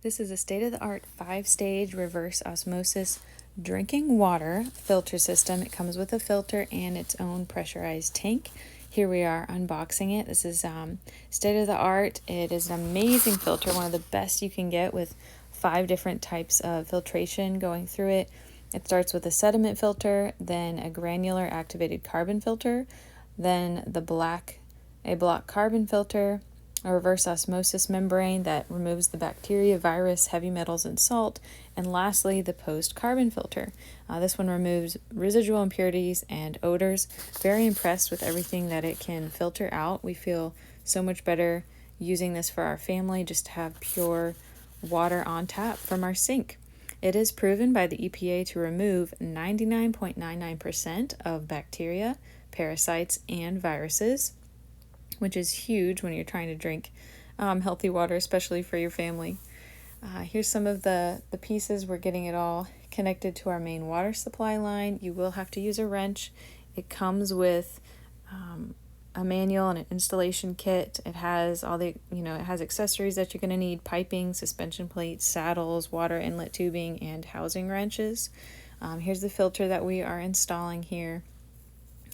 This is a state-of-the-art 5-stage reverse osmosis drinking water filter system. It comes with a filter and its own pressurized tank. Here we are unboxing it. This is state-of-the-art. It is an amazing filter, one of the best you can get, with 5 different types of filtration going through it. It starts with a sediment filter, then a granular activated carbon filter, then a block carbon filter, a reverse osmosis membrane that removes the bacteria, virus, heavy metals, and salt, and lastly, the post-carbon filter. This one removes residual impurities and odors. Very impressed with everything that it can filter out. We feel so much better using this for our family, just to have pure water on tap from our sink. It is proven by the EPA to remove 99.99% of bacteria, parasites, and viruses, which is huge when you're trying to drink healthy water, especially for your family. Here's some of the pieces. We're getting it all connected to our main water supply line. You will have to use a wrench. It comes with a manual and an installation kit. It has all the, it has accessories that you're going to need: piping, suspension plates, saddles, water inlet tubing, and housing wrenches. Here's the filter that we are installing here.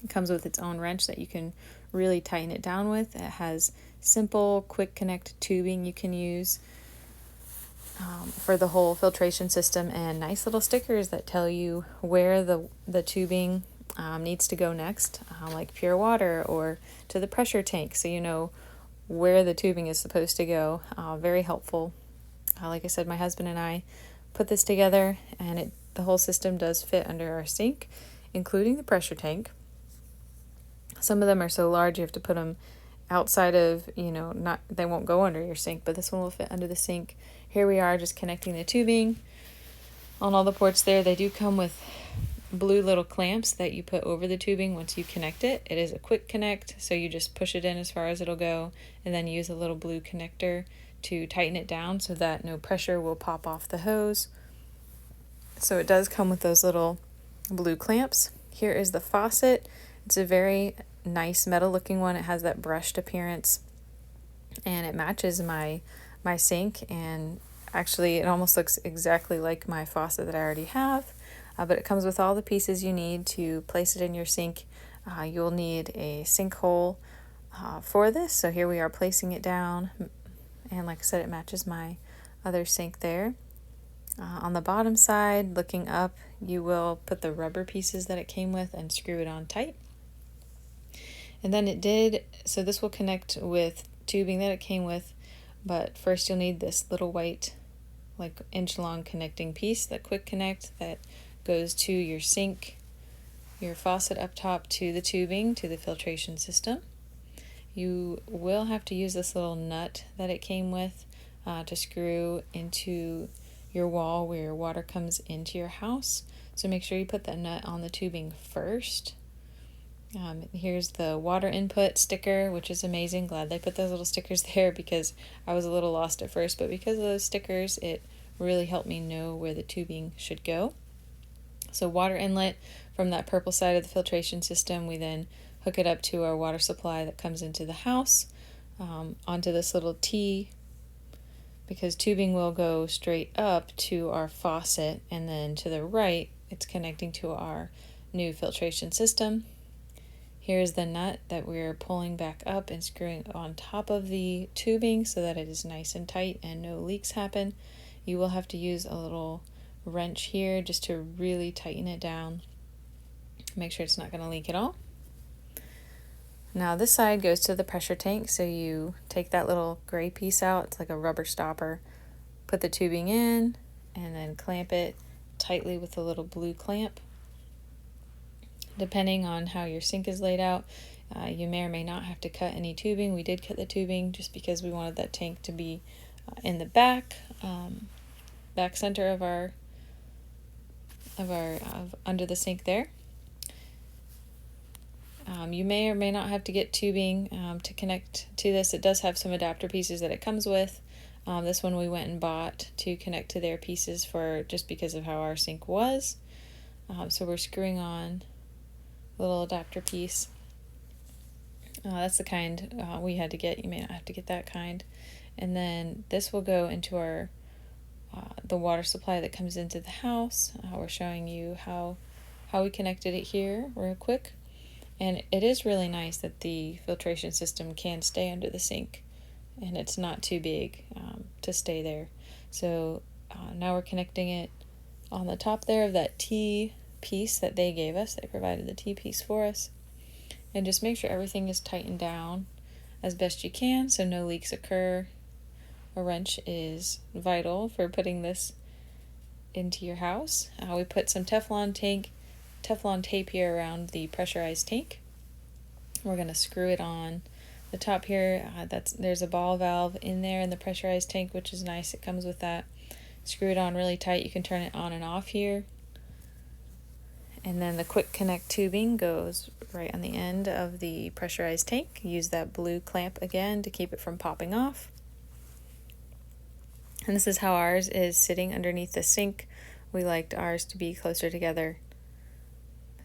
It comes with its own wrench that you can really tighten it down with. It has simple, quick connect tubing you can use for the whole filtration system, and nice little stickers that tell you where the tubing needs to go next, like pure water or to the pressure tank, so you know where the tubing is supposed to go. Very helpful. Like I said, my husband and I put this together, and the whole system does fit under our sink, including the pressure tank. Some of them are so large you have to put them outside of, they won't go under your sink, but this one will fit under the sink. Here we are just connecting the tubing on all the ports there. They do come with blue little clamps that you put over the tubing once you connect it. It is a quick connect, so you just push it in as far as it'll go, and then use a little blue connector to tighten it down so that no pressure will pop off the hose. So it does come with those little blue clamps. Here is the faucet. It's a very nice metal looking one. It has that brushed appearance, and it matches my sink, and actually it almost looks exactly like my faucet that I already have. But it comes with all the pieces you need to place it in your sink. You'll need a sink hole for this. So here we are placing it down, and like I said, it matches my other sink there. On the bottom side, looking up, you will put the rubber pieces that it came with and screw it on tight. And then so this will connect with tubing that it came with, but first you'll need this little white, like inch-long connecting piece, that quick connect that goes to your sink, your faucet up top, to the tubing, to the filtration system. You will have to use this little nut that it came with to screw into your wall where your water comes into your house. So make sure you put that nut on the tubing first. Here's the water input sticker, which is amazing. Glad they put those little stickers there, because I was a little lost at first, but because of those stickers, it really helped me know where the tubing should go. So water inlet from that purple side of the filtration system, we then hook it up to our water supply that comes into the house, onto this little T, because tubing will go straight up to our faucet, and then to the right it's connecting to our new filtration system. Here's the nut that we're pulling back up and screwing on top of the tubing so that it is nice and tight and no leaks happen. You will have to use a little wrench here just to really tighten it down. Make sure it's not going to leak at all. Now this side goes to the pressure tank, so you take that little gray piece out. It's like a rubber stopper. Put the tubing in, and then clamp it tightly with a little blue clamp. Depending on how your sink is laid out, you may or may not have to cut any tubing. We did cut the tubing just because we wanted that tank to be in the back center of under the sink there. You may or may not have to get tubing to connect to this. It does have some adapter pieces that it comes with. This one we went and bought to connect to their pieces just because of how our sink was. So we're screwing on a little adapter piece. That's the kind we had to get. You may not have to get that kind. And then this will go into our the water supply that comes into the house. We're showing you how we connected it here real quick. And it is really nice that the filtration system can stay under the sink and it's not too big to stay there. So now we're connecting it on the top there of that T piece that they gave us. They provided the T piece for us. And just make sure everything is tightened down as best you can so no leaks occur. A wrench is vital for putting this into your house. We put some Teflon tape here around the pressurized tank. We're going to screw it on the top here. There's a ball valve in there in the pressurized tank, which is nice. It comes with that. Screw it on really tight. You can turn it on and off here. And then the quick connect tubing goes right on the end of the pressurized tank. Use that blue clamp again to keep it from popping off. And this is how ours is sitting underneath the sink. We liked ours to be closer together.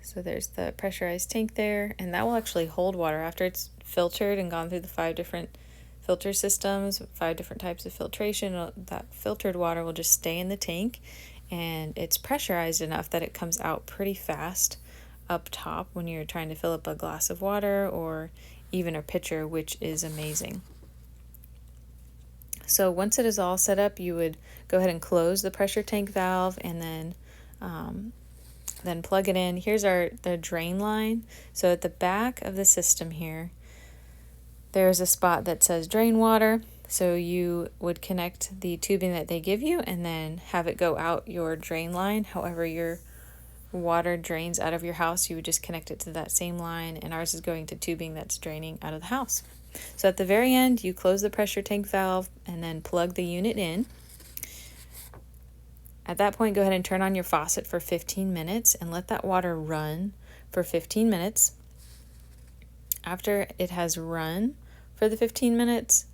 So there's the pressurized tank there, and that will actually hold water after it's filtered and gone through the 5 different filter systems, 5 different types of filtration. That filtered water will just stay in the tank, and it's pressurized enough that it comes out pretty fast up top when you're trying to fill up a glass of water or even a pitcher, which is amazing. So once it is all set up, you would go ahead and close the pressure tank valve and then plug it in. Here's the drain line. So at the back of the system here, there's a spot that says drain water. So you would connect the tubing that they give you and then have it go out your drain line. However your water drains out of your house, you would just connect it to that same line, and ours is going to tubing that's draining out of the house. So at the very end, you close the pressure tank valve and then plug the unit in. At that point, go ahead and turn on your faucet for 15 minutes and let that water run for 15 minutes. After it has run for the 15 minutes,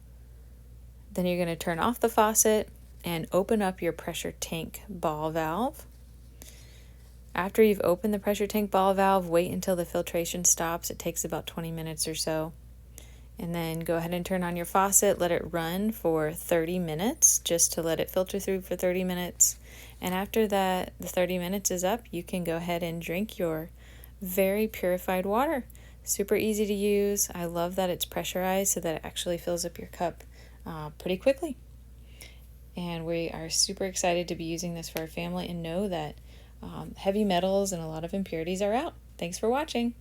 then you're going to turn off the faucet and open up your pressure tank ball valve. After you've opened the pressure tank ball valve, wait until the filtration stops. It takes about 20 minutes or so. And then go ahead and turn on your faucet, let it run for 30 minutes, just to let it filter through for 30 minutes. And after that, the 30 minutes is up, you can go ahead and drink your very purified water. Super easy to use. I love that it's pressurized so that it actually fills up your cup pretty quickly. And we are super excited to be using this for our family and know that heavy metals and a lot of impurities are out. Thanks for watching.